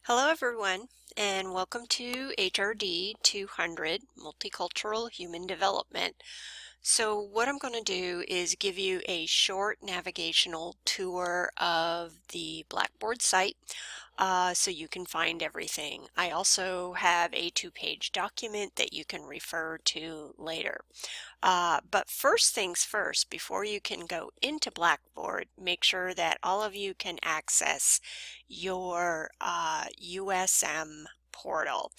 Hello everyone, and welcome to HRD 200, Multicultural Human Development. So what I'm going to do is give you a short navigational tour of the Blackboard site so you can find everything. I also have a two-page document that you can refer to later. But first things first, before you can go into Blackboard, make sure that all of you can access your USM portal.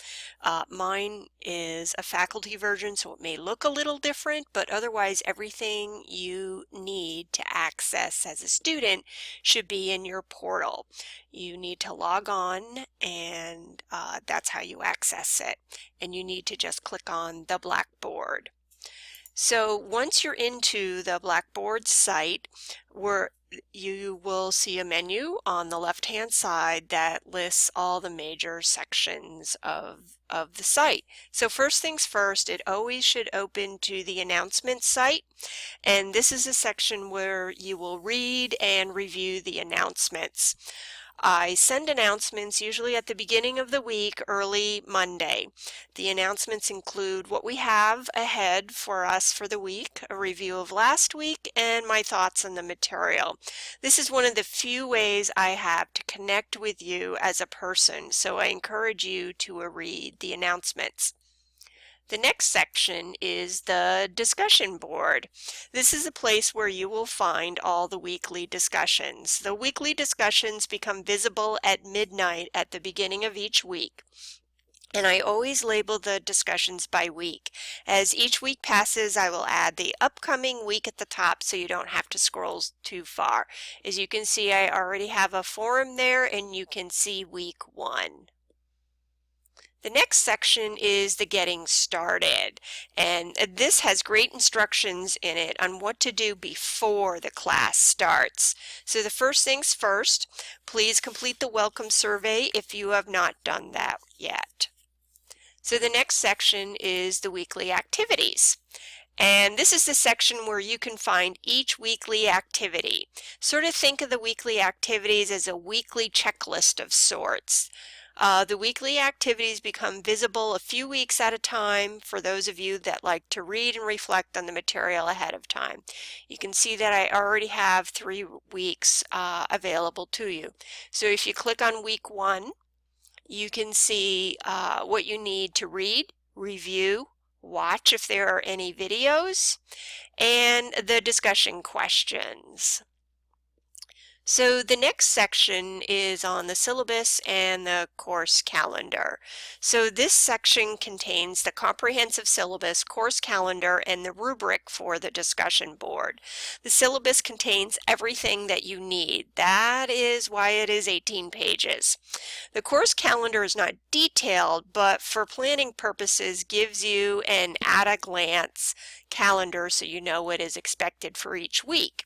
Mine is a faculty version, so it may look a little different, but otherwise everything you need to access as a student should be in your portal. You need to log on, and that's how you access it. And you need to just click on the Blackboard. So once you're into the Blackboard site, where you will see a menu on the left-hand side that lists all the major sections of the site. So first things first, it always should open to the announcements site, and this is a section where you will read and review the announcements. I send announcements usually at the beginning of the week, early Monday. The announcements include what we have ahead for us for the week, a review of last week, and my thoughts on the material. This is one of the few ways I have to connect with you as a person, so I encourage you to read the announcements. The next section is the discussion board. This is a place where you will find all the weekly discussions. The weekly discussions become visible at midnight at the beginning of each week. And I always label the discussions by week. As each week passes, I will add the upcoming week at the top so you don't have to scroll too far. As you can see, I already have a forum there, and you can see week 1. The next section is the getting started, and this has great instructions in it on what to do before the class starts. So the first things first, please complete the welcome survey if you have not done that yet. So the next section is the weekly activities. And this is the section where you can find each weekly activity. Sort of think of the weekly activities as a weekly checklist of sorts. The weekly activities become visible a few weeks at a time for those of you that like to read and reflect on the material ahead of time. You can see that I already have 3 weeks available to you. So if you click on week 1, you can see what you need to read, review, watch if there are any videos, and the discussion questions. So the next section is on the syllabus and the course calendar. So this section contains the comprehensive syllabus, course calendar, and the rubric for the discussion board. The syllabus contains everything that you need. That is why it is 18 pages. The course calendar is not detailed, but for planning purposes gives you an at-a-glance calendar so you know what is expected for each week.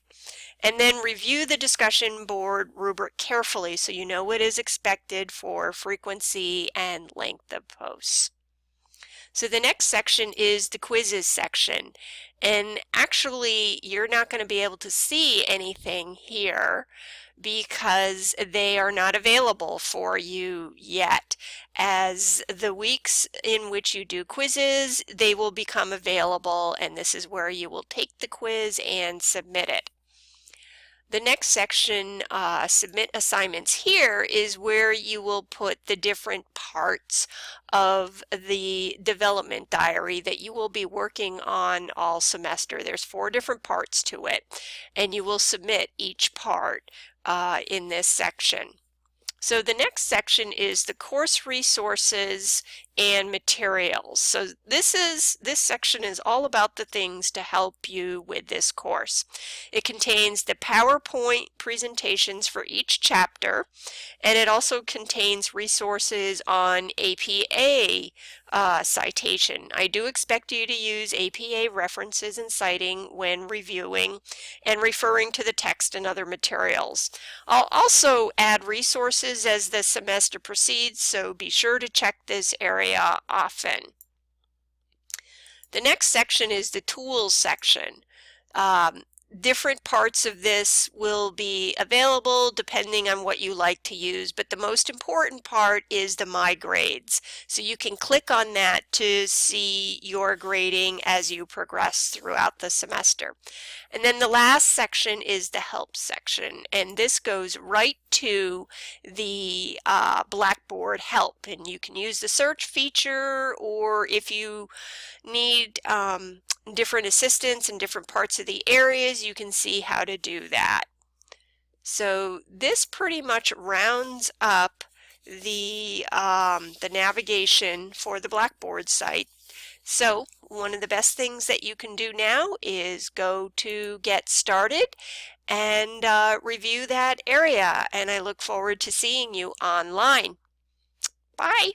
And then review the discussion board rubric carefully so you know what is expected for frequency and length of posts. So the next section is the quizzes section. And actually, you're not going to be able to see anything here because they are not available for you yet. As the weeks in which you do quizzes, they will become available, and this is where you will take the quiz and submit it. The next section, submit assignments, here is where you will put the different parts of the development diary that you will be working on all semester. There's 4 different parts to it, and you will submit each part in this section. So the next section is the course resources and materials. So this section is all about the things to help you with this course. It contains the PowerPoint presentations for each chapter, and it also contains resources on APA citation. I do expect you to use APA references and citing when reviewing and referring to the text and other materials. I'll also add resources as the semester proceeds, so be sure to check this area often. The next section is the tools section. Different parts of this will be available depending on what you like to use, but the most important part is the My Grades. So you can click on that to see your grading as you progress throughout the semester. And then the last section is the Help section, and this goes right to the Blackboard Help, and you can use the search feature, or if you need different assistance in different parts of the areas, you can see how to do that. So this pretty much rounds up the navigation for the Blackboard site. So one of the best things that you can do now is go to Get Started and review that area, and I look forward to seeing you online. Bye!